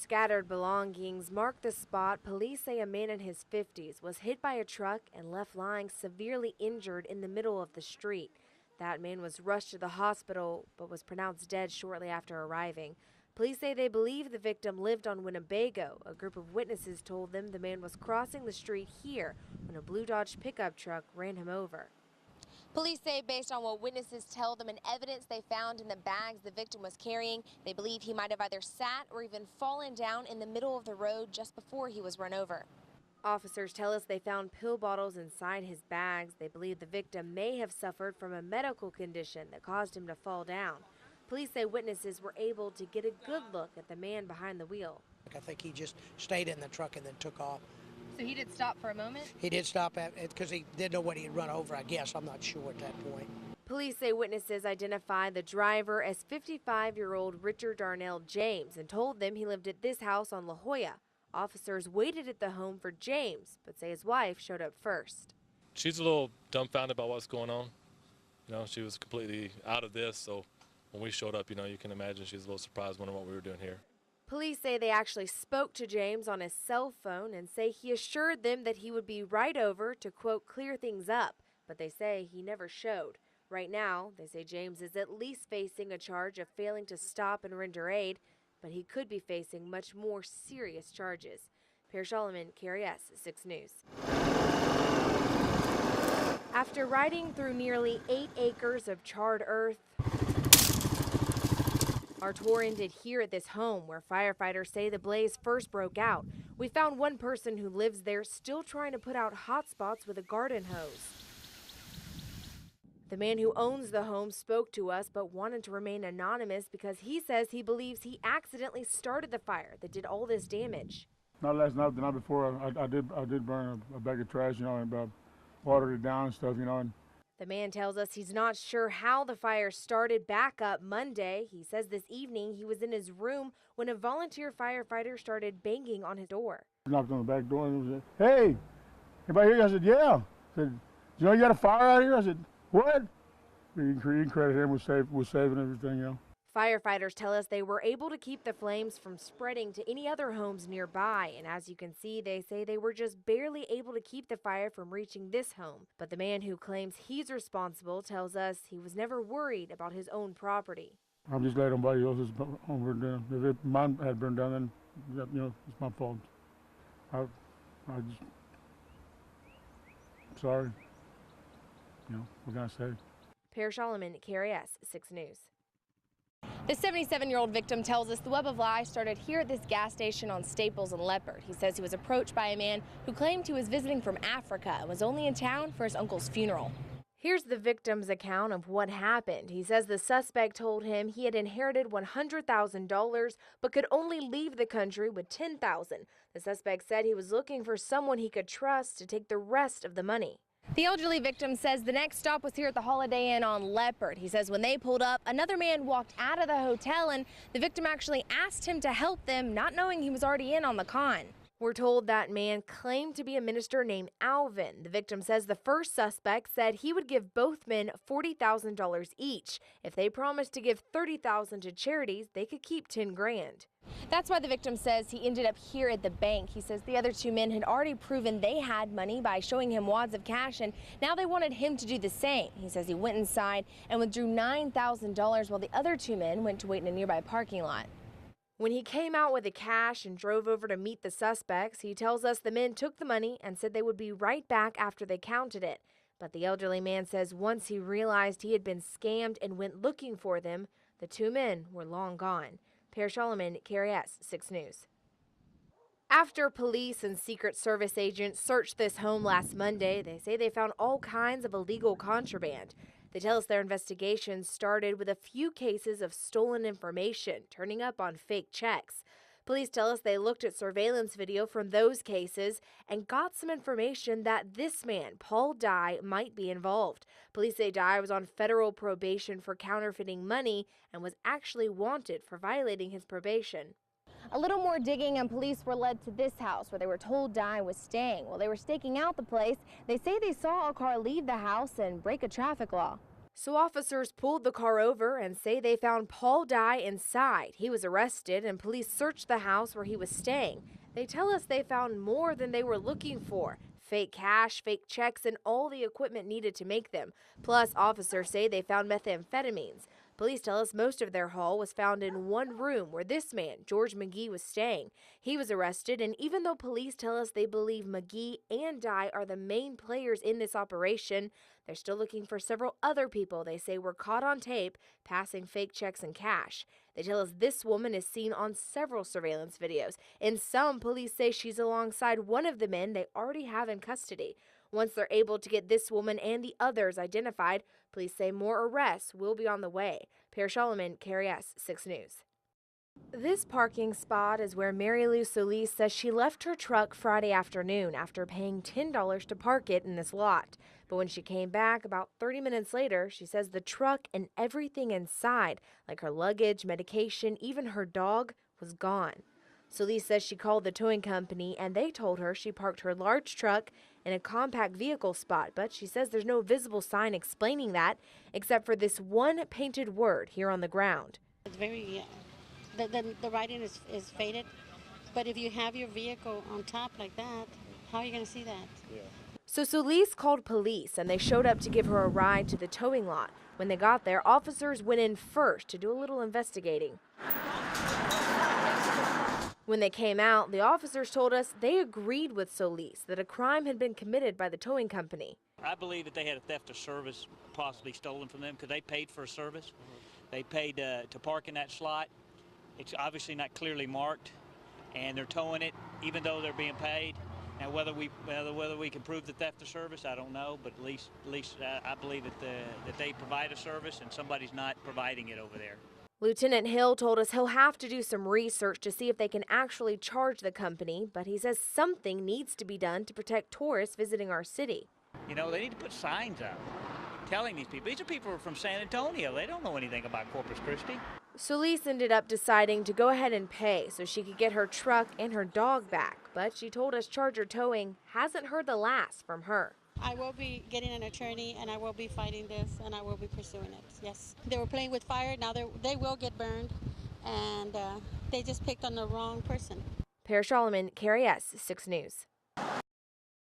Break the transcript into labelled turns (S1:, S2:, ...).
S1: scattered belongings mark the spot police say a man in his 50s was hit by a truck and left lying severely injured in the middle of the street. That man was rushed to the hospital but was pronounced dead shortly after arriving. Police say they believe the victim lived on Winnebago. A group of witnesses told them the man was crossing the street here when a blue Dodge pickup truck ran him over.
S2: Police say based on what witnesses tell them and evidence they found in the bags the victim was carrying, they believe he might have either sat or even fallen down in the middle of the road just before he was run over.
S1: Officers tell us they found pill bottles inside his bags. They believe the victim may have suffered from a medical condition that caused him to fall down. Police say witnesses were able to get a good look at the man behind the wheel.
S3: I think he just stayed in the truck and then took off.
S2: So he did stop for a moment?
S3: He did stop because he didn't know what he had run over, I guess. I'm not sure at that point.
S1: Police say witnesses identified the driver as 55-year-old Richard Darnell James and told them he lived at this house on La Jolla. Officers waited at the home for James, but say his wife showed up first.
S4: She's a little dumbfounded about what's going on. She was completely out of this, so when we showed up, you can imagine she's a little surprised wondering what we were doing here.
S1: Police say they actually spoke to James on his cell phone and say he assured them that he would be right over to, quote, clear things up, but they say he never showed. Right now, they say James is at least facing a charge of failing to stop and render aid, but he could be facing much more serious charges. Parrishalleman, KRS 6 News. After riding through nearly 8 acres of charred earth, our tour ended here at this home where firefighters say the blaze first broke out. We found one person who lives there still trying to put out hot spots with a garden hose. The man who owns the home spoke to us but wanted to remain anonymous because he says he believes he accidentally started the fire that did all this damage.
S5: Not last night, the night before, I did burn a bag of trash, and watered it down and stuff, and
S1: The man tells us he's not sure how the fire started back up Monday. He says this evening he was in his room when a volunteer firefighter started banging on his door.
S5: I knocked on the back door and said, "Hey, anybody here?" I said, "Yeah." I said, "You know you got a fire out here?" I said, "What?" You can credit him with saving everything,
S1: Firefighters tell us they were able to keep the flames from spreading to any other homes nearby, and as you can see, they say they were just barely able to keep the fire from reaching this home. But the man who claims he's responsible tells us he was never worried about his own property.
S5: I'm just glad nobody else's home burned down. If mine had burned down, then it's my fault. I just sorry. What can I say?
S1: Parrishalleman, KRS 6 News.
S2: The 77-year-old victim tells us the web of lies started here at this gas station on Staples and Leopard. He says he was approached by a man who claimed he was visiting from Africa and was only in town for his uncle's funeral.
S1: Here's the victim's account of what happened. He says the suspect told him he had inherited $100,000 but could only leave the country with $10,000. The suspect said he was looking for someone he could trust to take the rest of the money.
S2: The elderly victim says the next stop was here at the Holiday Inn on Leopard. He says when they pulled up, another man walked out of the hotel and the victim actually asked him to help them, not knowing he was already in on the con.
S1: We're told that man claimed to be a minister named Alvin. The victim says the first suspect said he would give both men $40,000 each. If they promised to give $30,000 to charities, they could keep $10,000.
S2: That's why the victim says he ended up here at the bank. He says the other two men had already proven they had money by showing him wads of cash, and now they wanted him to do the same. He says he went inside and withdrew $9,000 while the other two men went to wait in a nearby parking lot.
S1: When he came out with the cash and drove over to meet the suspects, he tells us the men took the money and said they would be right back after they counted it. But the elderly man says once he realized he had been scammed and went looking for them, the two men were long gone. Parrishalleman, KRS 6 News. After police and Secret Service agents searched this home last Monday, they say they found all kinds of illegal contraband. They tell us their investigation started with a few cases of stolen information turning up on fake checks. Police tell us they looked at surveillance video from those cases and got some information that this man, Paul Dye, might be involved. Police say Dye was on federal probation for counterfeiting money and was actually wanted for violating his probation.
S2: A little more digging and police were led to this house where they were told Dye was staying. While they were staking out the place, they say they saw a car leave the house and break a traffic law.
S1: So officers pulled the car over and say they found Paul Dye inside. He was arrested and police searched the house where he was staying. They tell us they found more than they were looking for. Fake cash, fake checks, and all the equipment needed to make them. Plus, officers say they found methamphetamines. Police tell us most of their haul was found in one room where this man, George McGee, was staying. He was arrested, and even though police tell us they believe McGee and Dye are the main players in this operation, they're still looking for several other people they say were caught on tape passing fake checks and cash. They tell us this woman is seen on several surveillance videos. In some, police say she's alongside one of the men they already have in custody. Once they're able to get this woman and the others identified, police say more arrests will be on the way. Parrishalleman, KRS 6 News. This parking spot is where Mary Lou Solis says she left her truck Friday afternoon after paying $10 to park it in this lot. But when she came back about 30 minutes later, she says the truck and everything inside, like her luggage, medication, even her dog, was gone. Solis says she called the towing company and they told her she parked her large truck in a compact vehicle spot, but she says there's no visible sign explaining that except for this one painted word here on the ground.
S6: It's very, the writing is faded, but if you have your vehicle on top like that, how are you going to see that?
S4: Yeah.
S1: So Solis called police and they showed up to give her a ride to the towing lot. When they got there, officers went in first to do a little investigating. When they came out, the officers told us they agreed with Solis that a crime had been committed by the towing company.
S7: I believe that they had a theft of service possibly stolen from them because they paid for a service. They paid to park in that slot. It's obviously not clearly marked, and they're towing it even though they're being paid. Now, whether we can prove the theft of service, I don't know, but at least I believe that they provide a service and somebody's not providing it over there.
S1: Lieutenant Hill told us he'll have to do some research to see if they can actually charge the company, but he says something needs to be done to protect tourists visiting our city.
S7: You know, they need to put signs up telling these are people from San Antonio. They don't know anything about Corpus Christi.
S1: Solis ended up deciding to go ahead and pay so she could get her truck and her dog back, but she told us Charger Towing hasn't heard the last from her.
S6: I will be getting an attorney and I will be fighting this and I will be pursuing it, yes. They were playing with fire, now they will get burned, and they just picked on the wrong person.
S1: Parrishalleman, KRS 6 News.